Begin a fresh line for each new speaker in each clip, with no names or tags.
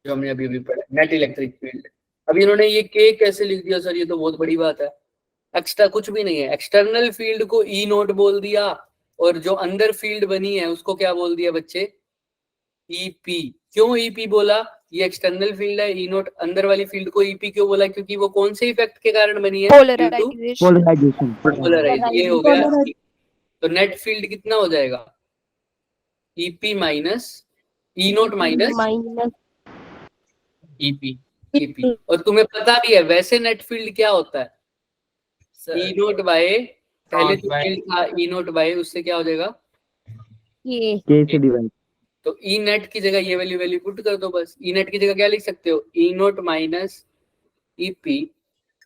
जो हमने अभी अभी पढ़ा, नेट इलेक्ट्रिक फील्ड। अब इन्होंने ये के कैसे लिख दिया सर, ये तो बहुत बड़ी बात है। एक्स्ट्रा कुछ भी नहीं है, एक्सटर्नल फील्ड को ई नोट बोल दिया और जो अंदर फील्ड बनी है उसको क्या बोल दिया बच्चे, ईपी। क्यों ईपी बोला, ये एक्सटर्नल फील्ड है, ई नोट अंदर वाली फील्ड को ईपी क्यों बोला, क्योंकि वो कौन से इफेक्ट के कारण बनी है,
पोलराइजेशन।
पोलराइज। ये हो गया, तो नेट फील्ड कितना हो जाएगा, ईपी माइनस ई नोट माइनस ईपी, ईपी। और तुम्हें पता भी है वैसे नेट फील्ड क्या होता है, ई नोट बाय, पहले जो फील्ड था ई नोट बाय, उससे क्या हो जाएगा,
के से डिवाइड।
तो ई नेट की जगह ये वैल्यू पुट कर दो बस। ई नेट की जगह क्या लिख सकते हो, ई नोट माइनस ईपी,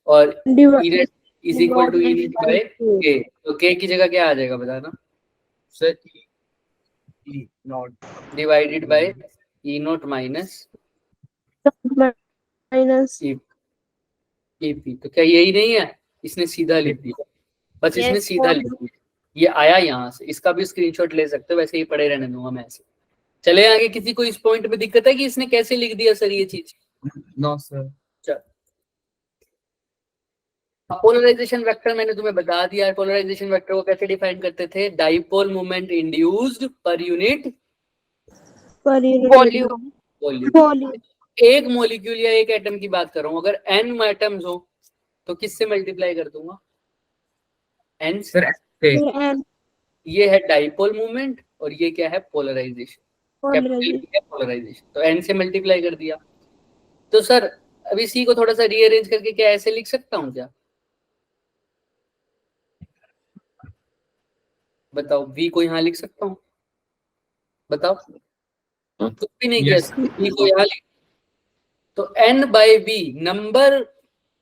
और E net is equal to E naught by K. तो के की जगह क्या आ जाएगा बताना sir, E naught divided by E naught minus EP. तो क्या यही नहीं है, इसने सीधा लिख दिया बस, इसने सीधा लिख दिया, ये आया यहाँ से। इसका भी स्क्रीनशॉट ले सकते हो, वैसे ही पड़े रहने दूंगा मैं ऐसे। चले आगे, किसी को इस पॉइंट पे दिक्कत है कि इसने कैसे लिख दिया सर ये चीज?
No sir.
चल, पोलराइजेशन वेक्टर मैंने तुम्हें बता दिया है। पोलराइजेशन वेक्टर को कैसे डिफाइन करते थे, डाइपोल मोमेंट इंड्यूस्ड पर यूनिट
वॉल्यूम।
वॉल्यूम। एक मॉलिक्यूल या एक एटम की बात कर रहा हूं, अगर n एटम्स हो तो किससे मल्टीप्लाई कर दूंगा, n से। ये है डाइपोल मोमेंट और ये क्या है, पोलराइजेशन। पोलराइजेशन, तो n से मल्टीप्लाई कर दिया। तो सर अब इसी को थोड़ा सा रीअरेंज करके क्या ऐसे लिख सकता हूँ क्या, बताओ, v को यहाँ लिख सकता हूँ, बताओ, कुछ भी नहीं किया, v को यहाँ लिख, तो n बाय v number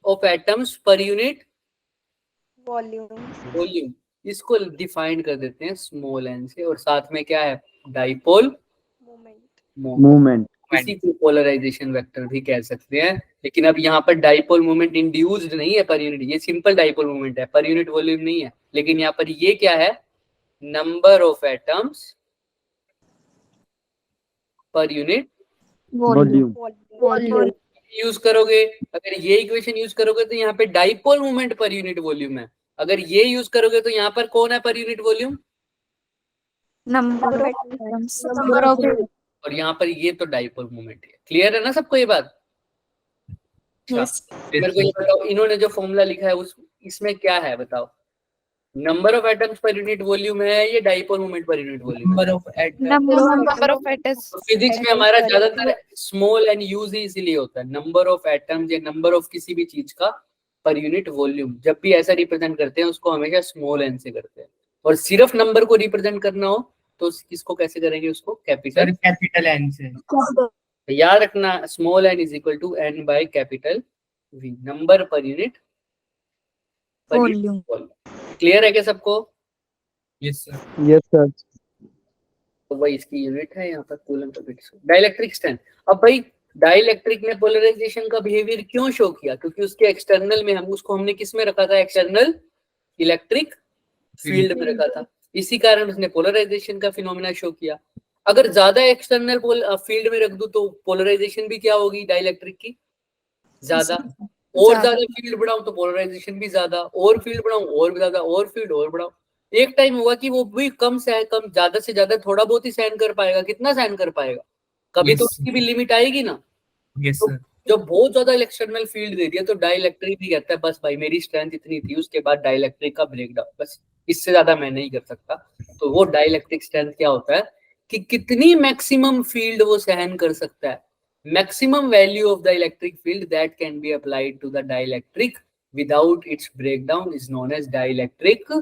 of atoms per unit volume. इसको डिफाइन कर देते हैं स्मॉल n से, और साथ में क्या है, डाइपोल मोमेंट। इसी को पोलराइजेशन वेक्टर भी कह सकते हैं। लेकिन अब यहाँ पर डाइपोल मोमेंट इंड्यूस्ड नहीं है पर यूनिट, ये सिंपल डाइपोल मोमेंट है, पर यूनिट वॉल्यूम नहीं है। लेकिन यहाँ पर ये क्या है, number of atoms per unit
volume.
Use करोगे, अगर ये इक्वेशन यूज करोगे तो यहाँ पे dipole moment per unit volume है। अगर ये यूज करोगे तो यहाँ पर कौन है पर यूनिट वॉल्यूम,
नंबर ऑफ
और यहाँ पर ये तो डाइपोल मोमेंट है। क्लियर है ना सबको ये बात? मेरे को ये बताओ, इन्होंने जो फॉर्मूला लिखा है उस इसमें क्या है बताओ, number of atoms per unit volume है, ये dipole moment per unit volume है?
Number of atoms.
फिजिक्स में हमारा ज्यादातर स्मॉल एंड यूज ही इसीलिए होता है, नंबर ऑफ एटम्स या नंबर ऑफ किसी भी चीज का पर यूनिट वॉल्यूम जब भी ऐसा रिप्रेजेंट करते हैं उसको हमेशा स्मॉल एन से करते हैं। और सिर्फ नंबर को रिप्रेजेंट करना हो तो किसको कैसे करेंगे, उसको कैपिटल
एन से।
याद रखना, small n is equal to n by capital V, number per unit volume. Clear है क्या सबको?
Yes sir.
Yes sir.
तो भाई इसकी यूनिट है यहाँ पर coulomb per metre. Dielectric strength. अब भाई डाइलेक्ट्रिक ने पोलराइजेशन का बिहेवियर क्यों शो किया, क्योंकि उसके एक्सटर्नल में हमने किस में रखा था, एक्सटर्नल इलेक्ट्रिक फील्ड में रखा था। इसी कारण उसने पोलराइजेशन का फिनोमेना शो किया। अगर ज्यादा एक्सटर्नल फील्ड में रख दूं तो पोलराइजेशन भी क्या होगी डाइलेक्ट्रिक की, ज्यादा। और ज्यादा फील्ड बढ़ाऊं तो पोलराइजेशन भी ज्यादा, और फील्ड बढ़ाऊं और ज्यादा, और फील्ड और बढ़ाऊं। एक टाइम होगा कि वो भी कम ज्यादा से ज्यादा थोड़ा बहुत ही सहन कर पाएगा। कितना सहन कर पाएगा, कभी तो उसकी भी लिमिट आएगी ना। तो जब बहुत ज्यादा एक्सटर्नल फील्ड दे दिया तो डाइलेक्ट्रिक भी कहता है बस भाई मेरी स्ट्रेंथ इतनी थी, उसके बाद डाइलेक्ट्रिक का ब्रेकडाउन, बस इससे ज्यादा मैं नहीं कर सकता। तो वो डाइलेक्ट्रिक स्ट्रेंथ क्या होता है कि कितनी मैक्सिमम फील्ड वो सहन कर सकता है, maximum value of the electric field that can be applied to the dielectric without its breakdown is known as dielectric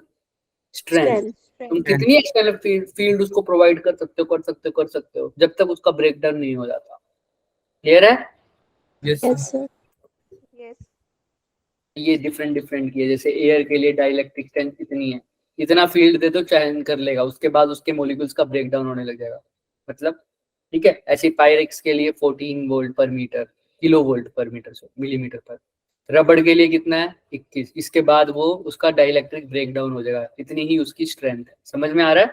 strength. तुम कितनी एक्सटर्नल फील्ड उसको प्रोवाइड कर सकते हो जब तक उसका ब्रेकडाउन नहीं हो जाता। क्लियर है?
Yes sir.
ये डिफरेंट की है, जैसे एयर के लिए डाइलेक्ट्रिक स्ट्रेंथ कितनी है, इतना फील्ड दे दो सहन कर लेगा, उसके बाद उसके मॉलिक्यूल्स का ब्रेकडाउन होने लग जाएगा, मतलब ठीक है। ऐसे पायरेक्स के लिए 14 वोल्ट पर मीटर, किलो वोल्ट पर मीटर, मिलीमीटर पर। रबड़ के लिए कितना है, 21। इसके बाद वो उसका डाइलेक्ट्रिक ब्रेकडाउन हो जाएगा, इतनी ही उसकी स्ट्रेंथ है। समझ में आ रहा है?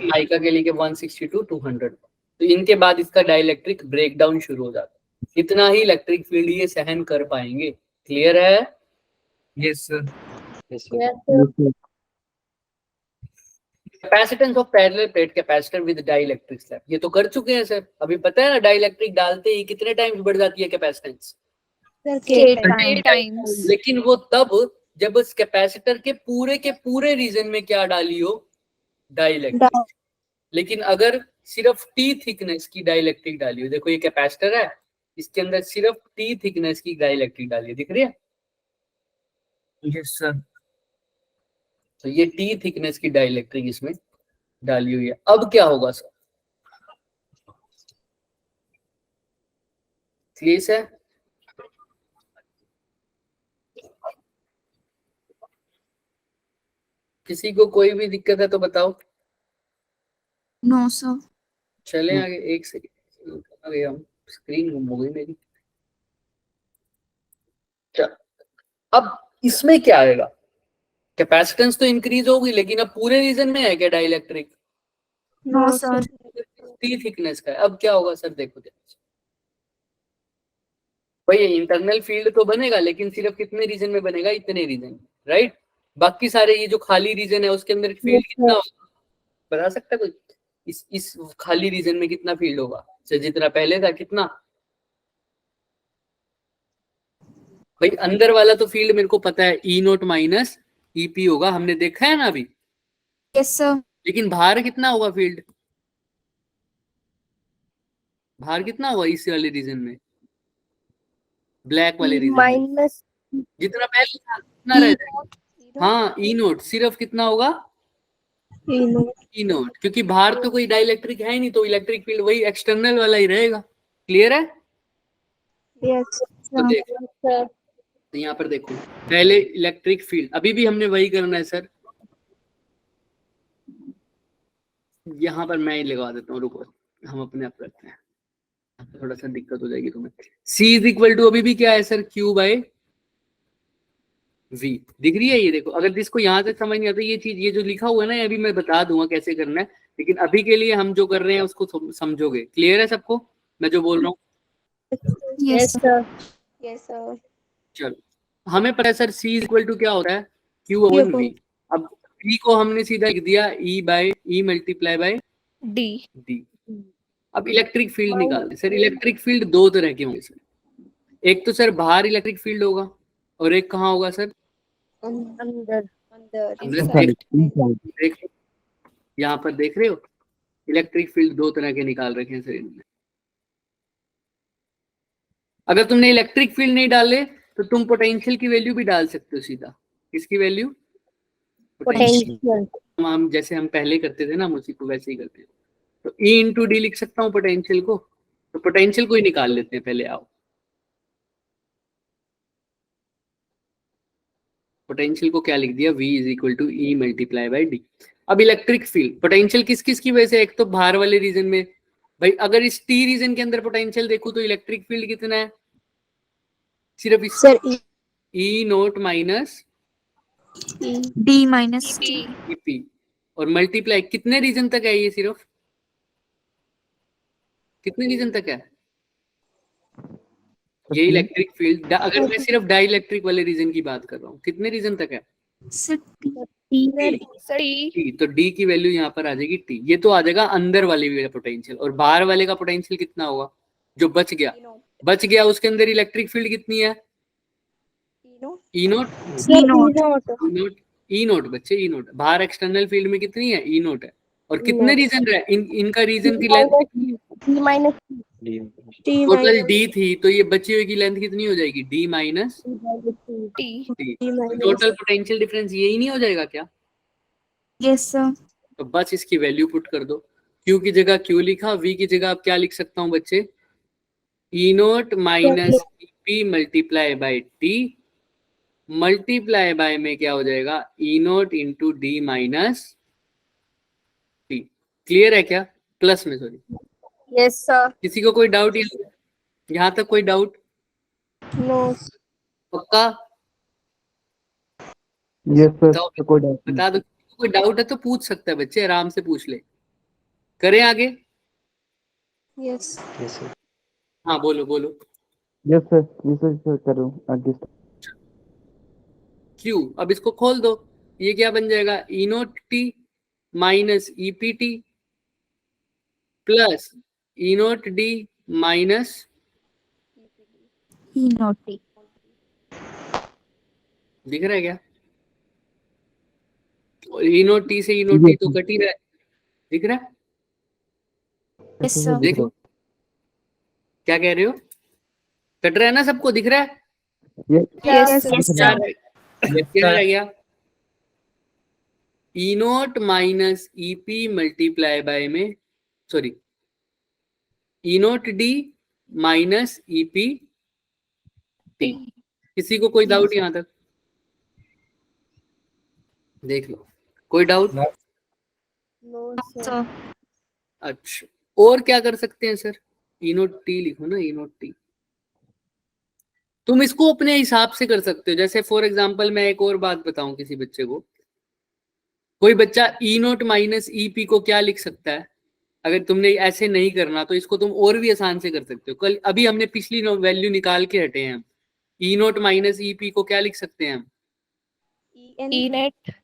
माइका के लिए 160 to 200। तो इनके बाद इसका डाइलेक्ट्रिक ब्रेकडाउन शुरू हो जाता है। इतना ही इलेक्ट्रिक फील्ड ये सहन कर पाएंगे। क्लियर है?
Yes, sir.
Yes, sir.
Capacitance of parallel plate capacitor with dielectric slab, ये तो कर चुके हैं सर। अभी पता है ना डाइलेक्ट्रिक डालते ही कितने टाइम्स बढ़ जाती है कैपेसिटेंस।
K times.
लेकिन वो तब जब उस कैपेसिटर के पूरे रीजन में क्या डाली हो, डाइलेक्ट्रिक। लेकिन अगर सिर्फ टी थिकनेस की डाइलेक्ट्रिक डाली हो, देखो ये कैपेसिटर है, इसके अंदर सिर्फ टी थिकनेस की डाइलेक्ट्रिक डाली है, दिख रही है?
Yes, sir.
तो ये टी थिकनेस की डाइलेक्ट्रिक इसमें डाली हुई है। अब क्या होगा सर? क्लियर है? किसी को कोई भी दिक्कत है तो बताओ।
No, sir.
चलें आगे। एक सेकंड, आगे हम स्क्रीन गुम हो गई मेरी। चल, अब इसमें क्या आएगा? कैपेसिटेंस तो इंक्रीज होगी, लेकिन अब पूरे रीजन में है क्या dielectric?
No, sir.
T thickness का है। अब क्या होगा सर? देखो भाई, इंटरनल फील्ड तो बनेगा, लेकिन सिर्फ कितने रीजन में बनेगा? इतने रीजन में, राइट? बाकी सारे ये जो खाली रीजन है उसके अंदर फील्ड कितना होगा, बता सकता है कोई? इस खाली रीजन में कितना फील्ड होगा? जितना पहले था कितना? भाई अंदर वाला तो फील्ड मेरे को पता है, ई नोट माइनस ईपी होगा, हमने देखा है ना अभी।
Yes, sir.
लेकिन बाहर कितना होगा फील्ड? बाहर कितना होगा इस वाले रीजन में, ब्लैक वाले रीजन में?
माइनस
जितना पहले था कितना रह जाएगा? हाँ, ई नोट सिर्फ कितना होगा? ई नोट, क्योंकि बाहर तो कोई डाइलेक्ट्रिक है ही नहीं, तो इलेक्ट्रिक फील्ड वही एक्सटर्नल वाला ही रहेगा। क्लियर है?
यस
तो देखो, तो यहाँ पर देखो, पहले इलेक्ट्रिक फील्ड, अभी भी हमने वही करना है सर। यहाँ पर मैं ही लगा देता हूँ, रुको, हम अपने आप करते हैं, थोड़ा सा दिक्कत हो जाएगी तुम्हें। C इज इक्वल टू अभी भी क्या है सर? Q bye V। दिख रही है ये? देखो, अगर जिसको यहाँ तक समझ नहीं आता ये चीज, ये जो लिखा हुआ है ना, ये अभी मैं बता दूंगा कैसे करना है, लेकिन अभी के लिए हम जो कर रहे हैं उसको समझोगे। क्लियर है सबको मैं जो बोल रहा हूँ?
Yes, sir.
यस सर
चलो, हमें पता है sir C is equal to क्या होता है? Q upon V। अब V को हमने सीधा लिख दिया E by E multiply by
D.
D। अब इलेक्ट्रिक फील्ड निकालते सर। इलेक्ट्रिक फील्ड दो तरह के होंगे सर, एक तो सर बाहर इलेक्ट्रिक फील्ड होगा, और एक कहाँ होगा सर?
अंदर
देख, यहाँ पर देख रहे हो, इलेक्ट्रिक फील्ड दो तरह के निकाल रखे हैं सर इन्होंने। अगर तुमने इलेक्ट्रिक फील्ड नहीं डाले तो तुम पोटेंशियल की वैल्यू भी डाल सकते हो सीधा। किसकी वैल्यू?
पोटेंशियल
हम जैसे हम पहले करते थे ना, हम उसी को वैसे ही करते हैं। तो E इंटू डी लिख सकता हूँ पोटेंशियल को, तो पोटेंशियल को ही निकाल लेते हैं पहले। आओ, पोटेंशियल को क्या लिख दिया? V is equal to E multiply by D. अब इलेक्ट्रिक फील्ड पोटेंशियल किस किस की वजह से? एक तो बाहर वाले रीजन में, भाई अगर इस टी रीजन के अंदर पोटेंशियल देखूं तो इलेक्ट्रिक फील्ड कितना है? सिर्फ इस
sir
E note minus
D minus T.
EP, और मल्टीप्लाई कितने रीजन तक है? ये सिर्फ कितने रीजन तक है ये इलेक्ट्रिक फील्ड? अगर मैं सिर्फ डाइलेक्ट्रिक वाले रीजन की बात कर रहा हूँ, कितने रीजन तक है?
Sir, T.
T। तो D की वैल्यू यहाँ पर आ जाएगी T। ये तो आ जाएगा अंदर वाले वाला पोटेंशियल, और बाहर वाले का पोटेंशियल कितना होगा जो बच गया? उसके अंदर इलेक्ट्रिक फील्ड कितनी है? E नोट ई नोट बच्चे, ई नोट। बाहर एक्सटर्नल फील्ड में कितनी है? ई नोट है। और कितने रीजन रहे? इनका रीजन की length
D minus
total D थी, तो ये बची हुई की लेंथ कितनी हो जाएगी? D minus
T.
Total potential difference यही नहीं हो जाएगा क्या?
Yes, sir.
तो बस इसकी वैल्यू पुट कर दो। Q की जगह Q लिखा, V की जगह आप क्या लिख सकता हूँ बच्चे? E note minus EP multiply by T, multiply by में क्या हो जाएगा? E note into D minus T. Clear है क्या? प्लस में, सॉरी।
यस सर
किसी को कोई डाउट? यहाँ तक कोई डाउट?
नो
पक्का?
यस सर,
बताओ,
कोई डाउट नहीं।
बता दो। कोई डाउट है तो पूछ सकता है बच्चे, आराम से पूछ ले। करें आगे?
Yes.
Yes, sir.
हाँ बोलो बोलो।
Yes, sir. Yes, sir. करो आगे।
क्यू, अब इसको खोल दो, ये क्या बन जाएगा, E naught T minus EPT plus E naught D minus,
E not T.
दिख रहा है क्या? ई नोट टी से ई नोट टी
Yes,
तो
sir.
कट ही रहा है, दिख रहा है?
Yes, sir.
दिख रहा
क्या कह रहे हो? कट रहा है ना, सबको दिख रहा है?
है।
Yes.
Yes,
क्या
sir.
क्या रह गया? E naught minus EP multiply by में, sorry, E naught D minus EP T. किसी को कोई डाउट यहां तक? देख लो, कोई डाउट?
No, sir.
So,
अच्छा, और क्या कर सकते हैं सर? ई नोट टी लिखो ना, ई नोट टी। तुम इसको अपने हिसाब से कर सकते हो, जैसे फॉर एग्जांपल मैं एक और बात बताऊं किसी बच्चे को, कोई बच्चा ई नोट माइनस ईपी को क्या लिख सकता है? अगर तुमने ऐसे नहीं करना तो इसको तुम और भी आसान से कर सकते हो। कल अभी हमने पिछली वैल्यू निकाल के हटे हैं, ई नोट माइनस ईपी को क्या लिख सकते हैं हम?
E net.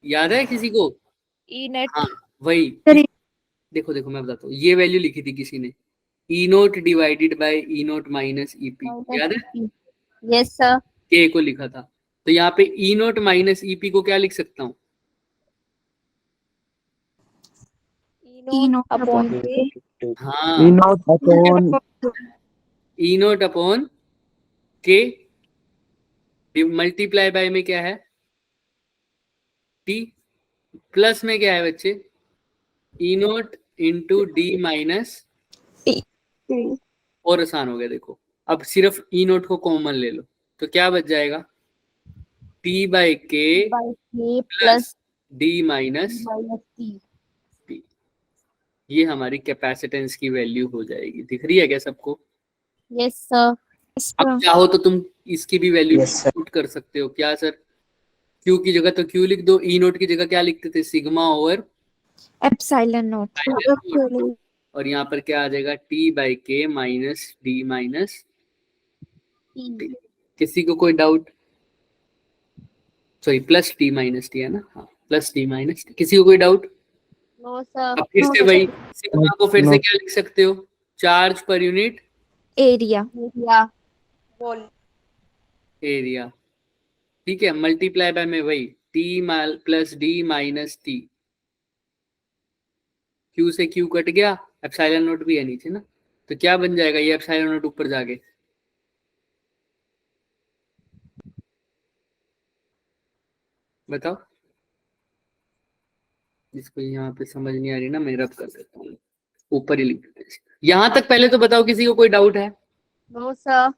याद है किसी को?
E net.
हाँ वही, देखो देखो मैं बताता हूँ, ये वैल्यू लिखी थी किसी ने, E naught divided by E naught minus EP, याद है?
Yes, sir.
के को लिखा था, तो यहाँ पे ई नोट माइनस ईपी को क्या लिख सकता हूँ?
E not
upon
upon
K.
हाँ,
E naught upon
ई नोट अपॉन के मल्टीप्लाई बाय में क्या है, टी, प्लस में क्या है बच्चे, ई नोट इंटू डी माइनस, और आसान हो गया। देखो अब सिर्फ ई नोट को कॉमन ले लो तो क्या बच जाएगा, टी बाई के
by K
plus D minus
minus T.
T. ये हमारी कैपेसिटेंस की वैल्यू हो जाएगी, दिख रही है क्या सबको?
Yes, sir.
Yes,
अब
sir.
चाहो तो तुम इसकी भी वैल्यू
Yes, sir.
पुट कर सकते हो, क्या सर? क्यू की जगह तो क्यू लिख दो, ई नोट की जगह क्या लिखते थे, सिग्मा ओवर
Epsilon naught.
और यहाँ पर क्या आ जाएगा, टी बाई के माइनस डी माइनस
T.
किसी को कोई doubt? Sorry plus T minus T है ना, हाँ प्लस टी माइनस टी। किसी को कोई डाउट?
No, sir.
अब फिर से वही सिग्मा को फिर से क्या लिख सकते हो, charge per unit
Area.
Yeah. Wall.
Area, ठीक है, मल्टीप्लाई बाय में वही T plus D minus T, Q से क्यू कट गया, एप्सिलॉन नोट भी है नीचे ना, तो क्या बन जाएगा ये एप्सिलॉन नोट ऊपर जाके, बताओ। जिसको यहाँ पे समझ नहीं आ रही ना, मैं रब कर देता हूँ, ऊपर ही लिख देते हैं। यहाँ तक पहले तो बताओ किसी को कोई डाउट है?
No, sir.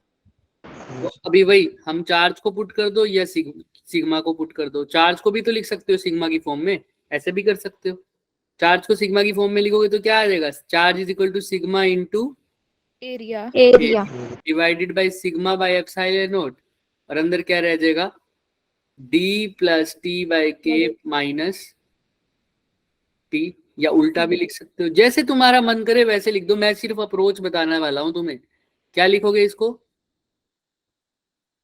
अभी वही हम चार्ज को पुट कर दो या सिग्मा को पुट कर दो, चार्ज को भी तो लिख सकते हो सिग्मा की फॉर्म में, ऐसे भी कर सकते हो। चार्ज को सिग्मा की फॉर्म में लिखोगे तो क्या आ जाएगा, charge is equal to sigma into
Area.
Area.
Divided by sigma by epsilon naught, और अंदर क्या रह जाएगा, D plus T by K minus T, या उल्टा भी लिख सकते हो, जैसे तुम्हारा मन करे वैसे लिख दो। मैं सिर्फ अप्रोच बताने वाला हूं तुम्हें, क्या लिखोगे इसको,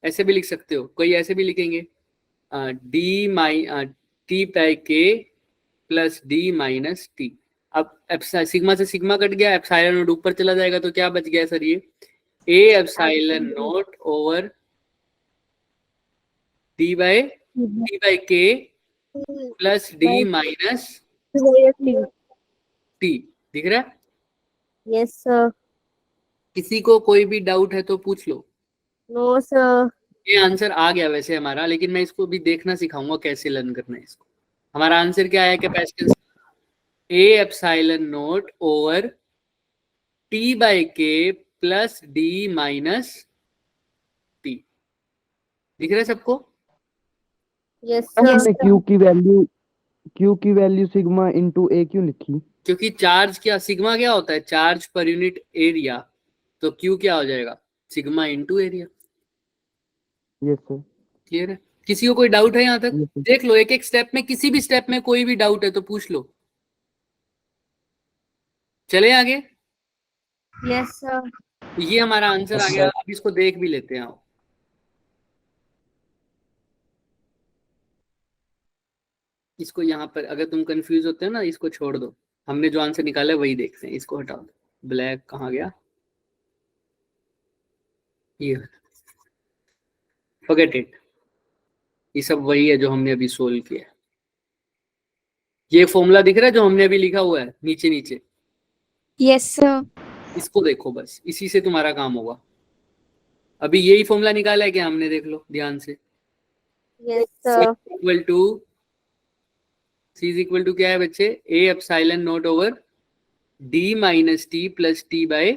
ऐसे भी लिख सकते हो, कोई ऐसे भी लिखेंगे, डी टी बाई के प्लस डी माइनस टी। अब सिग्मा से सिग्मा कट गया, एप्सिलॉन नोट ऊपर चला जाएगा, तो क्या बच गया सर, ये A epsilon note over D by के प्लस डी माइनस टी, दिख रहा है?
Yes, sir.
किसी को कोई भी डाउट है तो पूछ लो।
No, sir.
ये आंसर आ गया वैसे हमारा, लेकिन मैं इसको भी देखना सिखाऊंगा कैसे लर्न करना है इसको। हमारा आंसर क्या है, capacitance A epsilon note over T by के प्लस डी माइनस टी, दिख रहा है सबको?
Yes, sir.
हमने Q की वैल्यू सिग्मा इंटू ए क्यों लिखी?
क्योंकि चार्ज क्या, सिग्मा क्या होता है, चार्ज पर यूनिट एरिया, तो क्यू क्या हो जाएगा, sigma into area.
Yes sir.
Clear है? किसी को कोई डाउट है यहाँ तक?
Yes, sir.
देख लो एक एक स्टेप में, किसी भी स्टेप में कोई भी डाउट है तो पूछ लो। चले आगे।
Yes, sir.
ये हमारा आंसर आ गया। अब इसको देख भी लेते हैं। आओ, इसको यहाँ पर अगर तुम कंफ्यूज होते हो ना, इसको छोड़ दो, हमने जो आंसर निकाला है वही देखते हैं। इसको हटा दो। ब्लैक कहाँ गया? ये फॉरगेट इट। ये सब वही है जो हमने अभी सोल्व किया है। ये फॉर्मूला दिख रहा है जो हमने अभी लिखा हुआ है नीचे नीचे,
Yes, sir.
इसको देखो बस, इसी से तुम्हारा काम होगा। अभी यही फॉर्मूला निकाला है क्या हमने? देख लो ध्यान से।
Yes, sir.
C is equal to क्या है बच्चे? A epsilon naught over D minus T plus T by,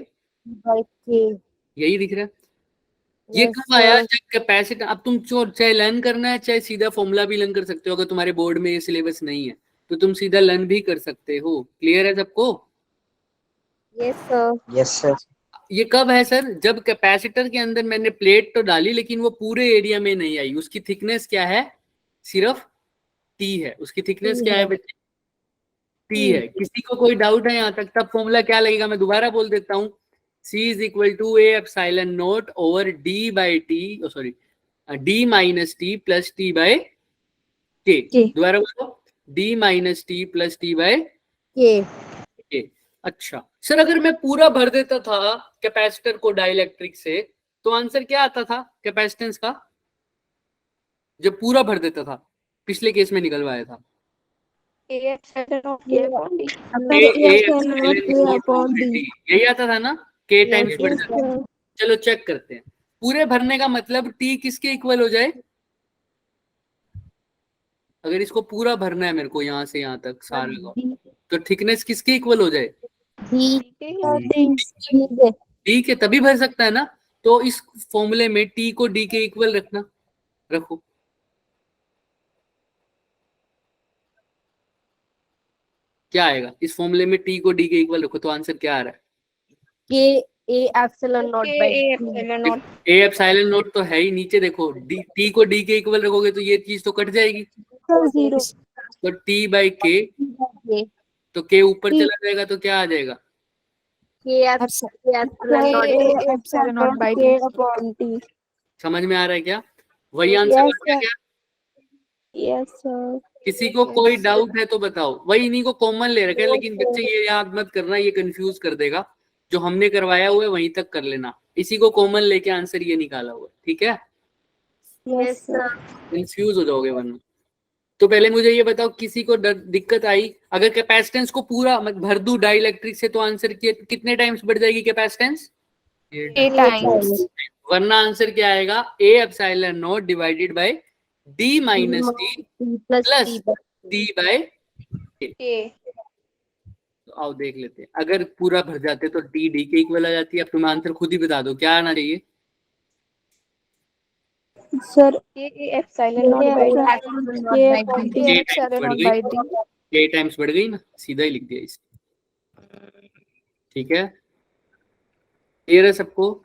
By K.
यही दिख रहा है। ये
Yes,
कब आया?
sir.
जब कैपेसिटर, अब तुम चाहे लर्न करना है चाहे सीधा फॉर्मूला भी लर्न कर सकते हो। अगर तुम्हारे बोर्ड में ये सिलेबस नहीं है तो तुम सीधा लर्न भी कर सकते हो। क्लियर है सबको?
Yes, sir.
Yes, sir.
ये कब है सर? जब कैपेसिटर के अंदर मैंने प्लेट तो डाली लेकिन वो पूरे एरिया में नहीं आई। उसकी थिकनेस क्या है? सिर्फ T है। उसकी थिकनेस क्या है बच्चे? T है। किसी को कोई डाउट है यहाँ तक? तब फॉर्मूला क्या लगेगा? मैं दोबारा बोल देता हूँ। C is equal to A epsilon naught over D by T, sorry D minus T plus T by K। दोबारा बोलो, D minus T plus T by
K.
K। अच्छा सर, अगर मैं पूरा भर देता था कैपेसिटर को डाइलेक्ट्रिक से तो आंसर क्या आता था कैपेसिटेंस का? जब पूरा भर देता था, पिछले केस में निकलवाया था।
A epsilon of K upon D.
यही आता था ना? K टाइम्स
Yes,
बढ़
yes,
जाता।
sir.
चलो चेक करते हैं। पूरे भरने का मतलब T किसके इक्वल हो जाए? अगर इसको पूरा भरना है मेरे को यहाँ से यहाँ तक सारे को, तो थिकनेस किसके इक्वल हो जाए?
D.
D के, तभी भर सकता है ना। तो इस फॉर्मूले में T को D के इक्वल रखना, रखो। क्या आएगा इस फॉर्मूले में? T को D के इक्वल रखो तो आंसर क्या आ रहा है?
K A epsilon naught by D.
A epsilon not तो है ही नीचे, देखो T को D के इक्वल रखोगे तो ये चीज तो कट जाएगी।
Zero.
तो T बाई K,
K.
तो K ऊपर चला जाएगा तो क्या आ जाएगा?
K epsilon naught by K upon T.
समझ में आ रहा है क्या? वही आंसर आ गया क्या?
Yes, sir.
किसी को कोई डाउट है तो बताओ। वही इन्हीं को कॉमन ले रखा है, लेकिन बच्चे ये याद मत करना, ये कंफ्यूज कर देगा। जो हमने करवाया हुआ है वहीं तक कर लेना। इसी को कॉमन लेके आंसर ये निकाला हुआ है, ठीक है?
Yes, sir.
कंफ्यूज हो जाओगे वरना। तो पहले मुझे ये बताओ, किसी को दिक्कत आई? अगर कैपेसिटेंस को पूरा भर दूं डाइलेक्ट्रिक से तो आंसर कितने टाइम्स बढ़ जाएगी कैपेसिटेंस?
8 times.
वरना आंसर क्या आएगा? A epsilon naught divided by D minus T plus T by K। तो आओ देख लेते हैं। अगर पूरा भर जाते तो T D के इक्वल आ जाती है। अब तुम आंसर खुद ही बता दो, क्या आना चाहिए?
Sir, K epsilon naught by D.
K times बढ़ गई ना, सीधा ही लिख दिया इसे। ठीक है, क्लियर है सबको?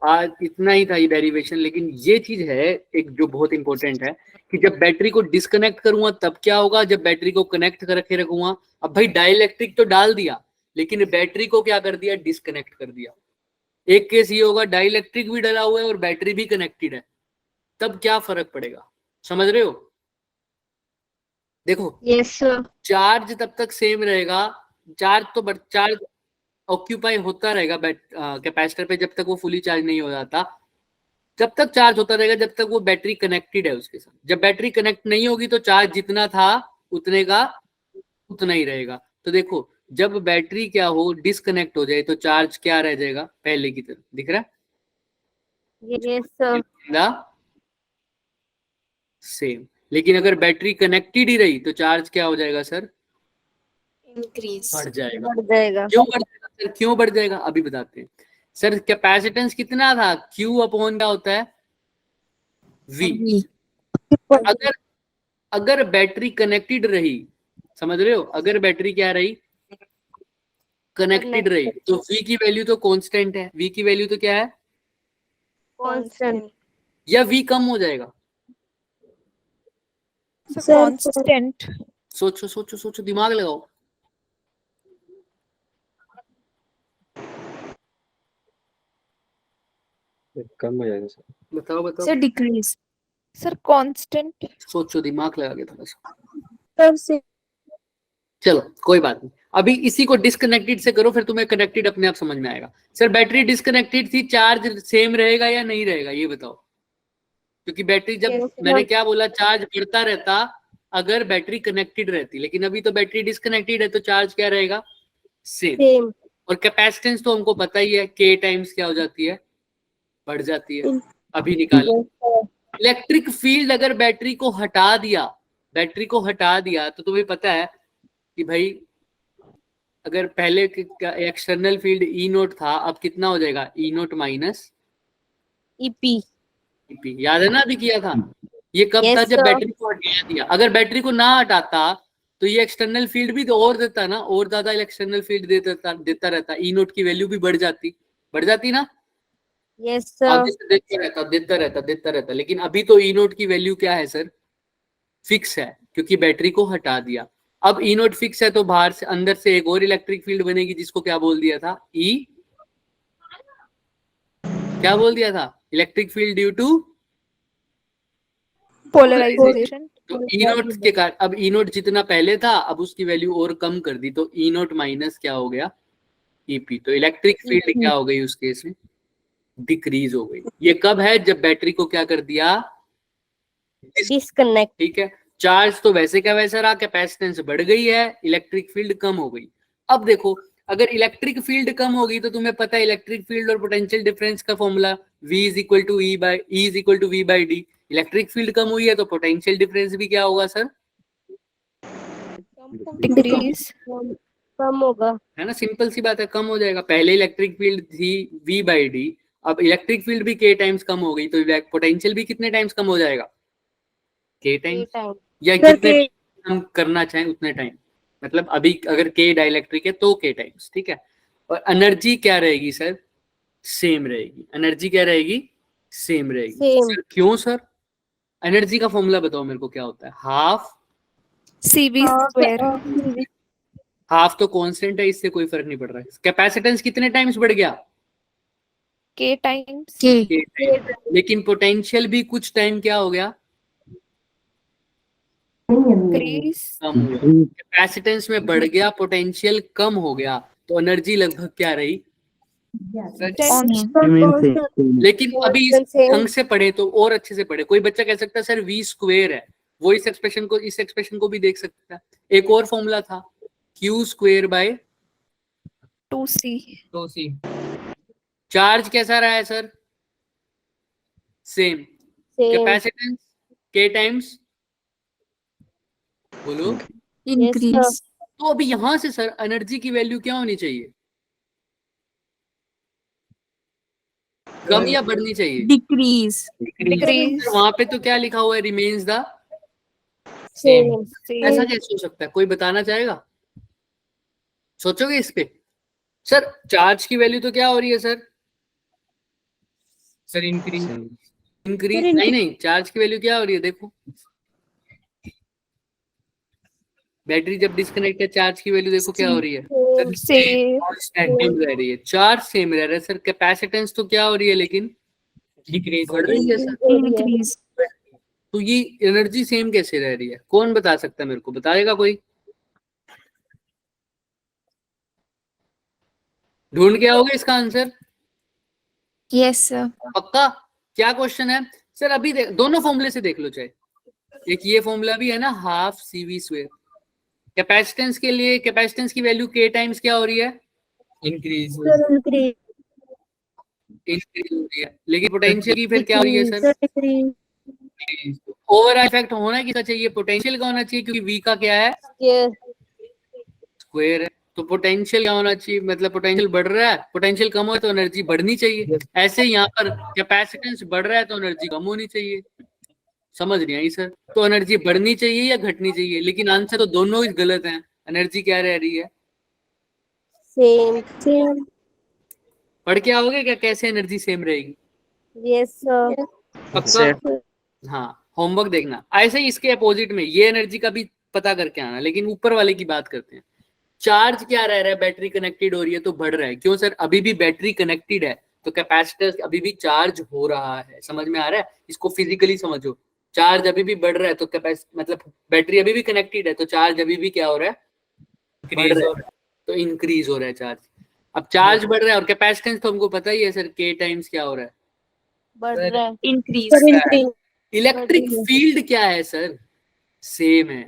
आज इतना ही था ये डेरिवेशन। लेकिन ये चीज है एक जो बहुत इंपॉर्टेंट है कि जब बैटरी को डिस्कनेक्ट करूंगा तब क्या होगा, जब बैटरी को कनेक्ट करके रखूंगा। अब भाई डाइलेक्ट्रिक तो डाल दिया लेकिन बैटरी को क्या कर दिया? डिस्कनेक्ट कर दिया। एक केस ये होगा डाइलेक्ट्रिक भी डला हुआ है और बैटरी भी कनेक्टेड है, तब क्या फर्क पड़ेगा? समझ रहे हो? देखो,
Yes, sir.
चार्ज तब तक सेम रहेगा, चार्ज ऑक्यूपाई होता रहेगा कैपेसिटर पे जब तक वो फुली चार्ज नहीं हो जाता। जब तक चार्ज होता रहेगा जब तक वो बैटरी कनेक्टेड है उसके साथ। जब बैटरी कनेक्ट नहीं होगी तो चार्ज जितना था उतने का उतना ही रहेगा। तो देखो, जब बैटरी क्या हो, डिस्कनेक्ट हो जाए तो चार्ज क्या रह जाएगा? पहले की तरह। दिख रहा है?
Yes, sir.
सेम। लेकिन अगर बैटरी कनेक्टेड ही रही तो चार्ज क्या हो जाएगा सर?
Increase.
बढ़ जाएगा।
बढ़ जाएगा.
क्यों बढ़ जाएगा सर? क्यों बढ़ जाएगा अभी बताते हैं। सर कैपेसिटेंस कितना था? Q अपॉन क्या होता है? V। अगर बैटरी कनेक्टेड रही, समझ रहे हो, अगर बैटरी क्या रही? कनेक्टेड रही, तो V की वैल्यू तो कांस्टेंट है। V की वैल्यू तो क्या है?
Constant.
या V कम हो जाएगा?
Constant.
सोचो सोचो सोचो, दिमाग लगाओ।
कम हो जाएगा सर।
बताओ बताओ,
सर डिक्रीज, सर कांस्टेंट,
सोचो, दिमाग लगा के थोड़ा सा।
सर से
चलो कोई बात नहीं, अभी इसी को डिस्कनेक्टेड से करो, फिर तुम्हें कनेक्टेड अपने आप समझ में आएगा। सर बैटरी डिस्कनेक्टेड थी, चार्ज सेम रहेगा या नहीं रहेगा, ये बताओ। क्योंकि बैटरी जब
Yes,
मैंने
sir.
क्या बोला, चार्ज बढ़ता रहता अगर बैटरी कनेक्टेड रहती, लेकिन अभी तो बैटरी डिस्कनेक्टेड है तो चार्ज क्या रहेगा, सेम।
सेम
और कैपेसिटेंस तो हमको पता ही है, के टाइम्स क्या हो जाती है, बढ़ जाती है, अभी निकाला। इलेक्ट्रिक फील्ड अगर बैटरी को हटा दिया, बैटरी को हटा दिया तो तुम्हें पता है कि भाई अगर पहले एक्सटर्नल फील्ड ई नोट था, अब कितना हो जाएगा, E naught minus
EP
EP. याद है ना, अभी किया था। ये कब
Yes,
था, जब
sir.
बैटरी को हटा दिया। अगर बैटरी को ना हटाता तो ये एक्सटर्नल फील्ड भी तो और देता ना, और ज्यादा एक्सटर्नल फील्ड देता रहता, ई नोट की वैल्यू भी बढ़ जाती ना।
यस
अब
सर
जैसे देता रहता, लेकिन अभी तो ई नोट की वैल्यू क्या है सर, फिक्स है, क्योंकि बैटरी को हटा दिया। अब ई नोट फिक्स है तो बाहर से अंदर से एक और इलेक्ट्रिक फील्ड बनेगी, जिसको क्या बोल दिया था, ई, क्या बोल दिया था, electric field due to
polarization,
तो ई नोट के कारण अब ई नोट जितना पहले था अब उसकी वैल्यू और कम कर दी, तो ई नोट माइनस क्या हो गया, ईपी। तो इलेक्ट्रिक फील्ड क्या हो गई उस केस में, डिक्रीज हो गई। ये कब है, जब बैटरी को क्या कर दिया,
डिस्कनेक्ट
ठीक है। चार्ज तो वैसे का वैसा रहा, कैपेसिटेंस बढ़ गई है, इलेक्ट्रिक फील्ड कम हो गई। अब देखो, अगर इलेक्ट्रिक फील्ड कम होगी तो तुम्हें पता है इलेक्ट्रिक फील्ड और पोटेंशियल डिफरेंस का formula V is equal to V by D. Electric field कम हुई है तो पोटेंशियल डिफरेंस भी क्या होगा सर,
डिक्रीज,
कम होगा
है ना, सिंपल सी बात है, कम हो जाएगा। पहले इलेक्ट्रिक फील्ड थी V बाई डी, अब इलेक्ट्रिक फील्ड भी K टाइम्स कम हो गई, तो पोटेंशियल भी कितने टाइम्स कम हो जाएगा, K टाइम्स,
टाइम
या जितने हम करना चाहें उतने टाइम। मतलब अभी अगर K डाइलेक्ट्रिक है तो K टाइम्स, ठीक है। और एनर्जी क्या रहेगी सर, सेम रहेगी। एनर्जी क्या रहेगी, सेम रहेगी।
Same.
सर क्यों सर, एनर्जी का फॉर्मूला बताओ मेरे को क्या होता है, हाफ,
CV स्क्वायर,
हाफ तो कांस्टेंट है, इससे कोई फर्क नहीं पड़ रहा है। कैपेसिटेंस कितने टाइम्स बढ़ गया,
K टाइम्स,
K टाइम, लेकिन पोटेंशियल भी कुछ टाइम क्या हो गया,
डिक्रीज,
कम हो गया। कैपेसिटेंस में बढ़ गया, पोटेंशियल कम हो गया, तो एनर्जी लगभग क्या रही, लेकिन अभी इस ढंग से पढ़े तो और अच्छे से पढ़े। कोई बच्चा कह सकता है सर V स्क्वायर है, वो इस एक्सप्रेशन को भी देख सकता है। एक और फॉर्मूला था Q स्क्वायर बाय
2C,
तो सी
चार्ज कैसा रहा है sir, same. Capacitance K times, बोलो।
इंक्रीज,
तो अभी यहां से सर एनर्जी की वैल्यू क्या होनी चाहिए, कम या बढ़नी चाहिए,
डिक्रीज, डिक्रीज,
वहां पे तो क्या लिखा हुआ है, रिमेन्स द,
सेम
ऐसा कैसे हो सकता है, कोई बताना चाहेगा, सोचोगे इस पे। सर चार्ज की वैल्यू तो क्या हो रही है सर,
सर इंक्रीज,
इंक्रीज, नहीं चार्ज की वैल्यू क्या हो रही है, देखो बैटरी जब डिस्कनेक्ट है, चार्ज की वैल्यू देखो क्या हो रही है,
सेम,
सेम रह रही है, चार्ज सेम रह रहा है सर। कैपेसिटेंस तो क्या हो रही है, लेकिन
डिक्रीज,
बढ़ रही है सर।
इंक्रीज,
तो ये एनर्जी सेम कैसे रह रही है, कौन बता सकता है मेरे को, बताएगा कोई, ढूंढ के आओगे इसका आंसर,
यस सर,
पक्का। क्या क्वेश्चन है सर, अभी दोनों फॉर्मूले से देख लो, चाहे एक ये फॉर्मूला भी है ना, हाफ CV स्क्वायर। कैपेसिटेंस के लिए कैपेसिटेंस की वैल्यू K टाइम्स क्या हो रही है,
इंक्रीज,
इंक्रीज हो रही है, लेकिन पोटेंशियल की फिर क्या हो रही है सर, ओवर इफेक्ट होना किसका चाहिए, पोटेंशियल का होना चाहिए, क्योंकि V का क्या है, स्क्वायर है। तो पोटेंशियल क्या होना चाहिए, मतलब पोटेंशियल बढ़ रहा है, पोटेंशियल कम हो तो एनर्जी बढ़नी चाहिए। ऐसे यहाँ पर कैपेसिटेंस बढ़ रहा है तो एनर्जी कम होनी चाहिए। समझ नहीं आई सर, तो एनर्जी बढ़नी चाहिए या घटनी चाहिए, लेकिन आंसर तो दोनों ही गलत है। एनर्जी क्या रह रही है,
सेम
पढ़ के आओगे क्या, कैसे एनर्जी सेम रहेगी,
यस
पक्का। हाँ होमवर्क देखना। ऐसे ही इसके अपोजिट में ये एनर्जी का भी पता करके आना, लेकिन ऊपर वाले की बात करते हैं। चार्ज क्या रह रहा है, बैटरी कनेक्टेड हो रही है तो बढ़ रहा है, क्यों सर, अभी भी बैटरी कनेक्टेड है तो कैपेसिटर अभी भी चार्ज हो रहा है, समझ में आ रहा है? इसको फिजिकली समझो, चार्ज अभी भी बढ़ रहा है, तो मतलब बैटरी अभी भी कनेक्टेड है, तो चार्ज अभी भी क्या हो रहा है? बढ़ रहा है, तो इंक्रीज हो रहा है चार्ज। अब चार्ज बढ़ रहा है और कैपेसिटेंस तो हमको पता ही है सर, के टाइम्स क्या हो रहा है?
बढ़ रहा है
Increase.
Sir increase
electric field क्या है सर? सेम है।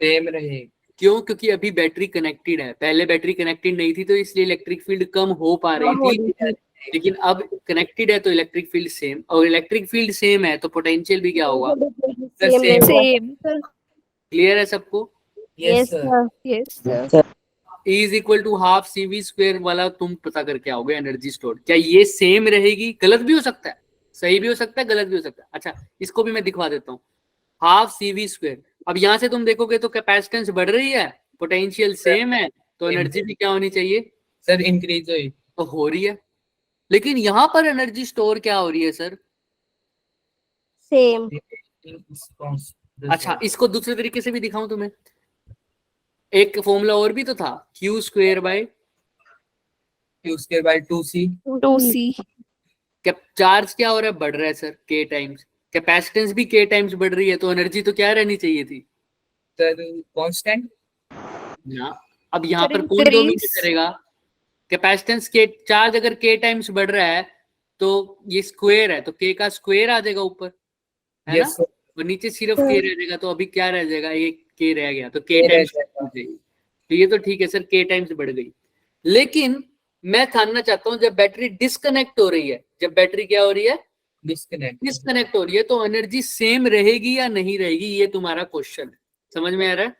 सेम रहे।
क्यों? क्योंकि अभी बैटरी कनेक्टेड है, पहले बैटरी कनेक्टेड नहीं थी तो इसलिए इलेक्ट्रिक फील्ड कम हो पा रही थी, लेकिन अब कनेक्टेड है तो इलेक्ट्रिक फील्ड सेम, और इलेक्ट्रिक फील्ड सेम है तो पोटेंशियल भी क्या होगा?
same
Same.
क्लियर है सबको?
yes sir
Yes, sir.
E is equal to half CV square वाला तुम पता करके आओगे एनर्जी स्टोर, क्या ये सेम रहेगी? गलत भी हो सकता है, सही भी हो सकता है, गलत भी हो सकता है। अच्छा, इसको भी मैं दिखवा देता हूँ, हाफ CV स्क्वायर। अब यहाँ से तुम देखोगे तो कैपेसिटेंस बढ़ रही है, पोटेंशियल सेम है, तो एनर्जी भी क्या होनी चाहिए
सर? इंक्रीज हुई।
तो हो रही है, लेकिन यहाँ पर एनर्जी स्टोर क्या हो रही है सर?
same
अच्छा, इसको दूसरे तरीके से भी दिखाऊं तुम्हें, एक फॉर्मूला और भी तो था, Q square by
Q square by 2C।
2C.
Charge क्या हो रहा है? बढ़ रहा है सर, K टाइम्स, कैपेसिटेंस भी K टाइम्स बढ़ रही है, तो एनर्जी तो क्या रहनी चाहिए थी
सर कांस्टेंट
ना। अब यहाँ
Sir,
पर कौन डोमिनेट
increase.
करेगा? कैपेसिटेंस के चार्ज अगर K टाइम्स बढ़ रहा है तो ये स्क्वायर है, तो K का स्क्वायर आ जाएगा ऊपर, है ना?
Yes sir.
और नीचे सिर्फ K रह जाएगा, तो अभी क्या रह जाएगा? ये K रह गया, तो K टाइम्स बढ़ गई। तो ये तो ठीक है सर, K टाइम्स बढ़ गई, लेकिन मैं जानना चाहता हूँ जब बैटरी डिस्कनेक्ट हो रही है, जब बैटरी क्या हो रही है? डिस्कनेक्ट हो रही है, तो एनर्जी सेम रहेगी या नहीं रहेगी? ये तुम्हारा क्वेश्चन है, समझ में आ रहा है?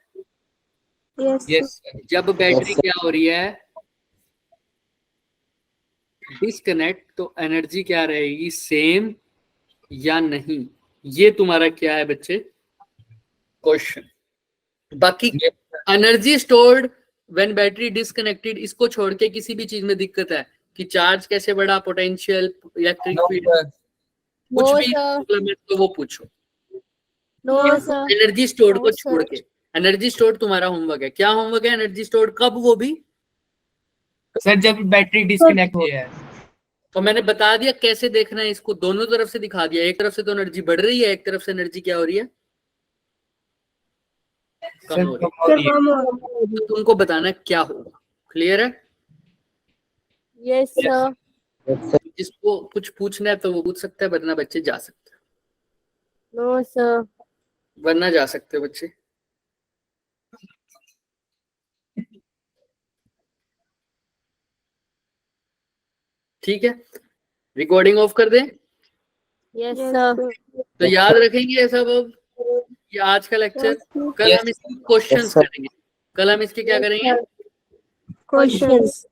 yes
यस
जब बैटरी क्या हो रही है? डिस्कनेक्ट, तो एनर्जी क्या रहेगी? सेम या नहीं? ये तुम्हारा क्या है बच्चे? क्वेश्चन। बाकी energy stored when battery disconnected, इसको छोड़ के किसी भी चीज में दिक्कत है कि चार्ज कैसे बढ़ा, पोटेंशियल, इलेक्ट्रिक फील्ड, कुछ
No,
भी
sir.
प्रॉब्लम है तो वो पूछो।
no sir
energy stored
No,
को
sir.
छोड़ के, एनर्जी स्टोर्ड तुम्हारा होमवर्क है। क्या होमवर्क है एनर्जी स्टोर्ड? कब? वो भी
सर जब बैटरी डिस्कनेक्ट हो है।
तो मैंने बता दिया कैसे देखना है इसको, दोनों तरफ से दिखा दिया। एक तरफ से तो एनर्जी बढ़ रही है, एक तरफ से एनर्जी क्या हो रही है? कम हो रही है। तो तुमको बताना है क्या होगा। क्लियर है?
yes sir
जिसको कुछ पूछना है तो वो पूछ सकता है, वरना बच्चे जा सकते हैं,
no sir
वरना जा सकते हो बच्चे। ठीक है, रिकॉर्डिंग ऑफ कर दें?
yes sir
तो याद रखेंगे ये सब। अब ये आज का लेक्चर, कल हम इसके क्वेश्चंस करेंगे, कल हम इसके क्या करेंगे?
questions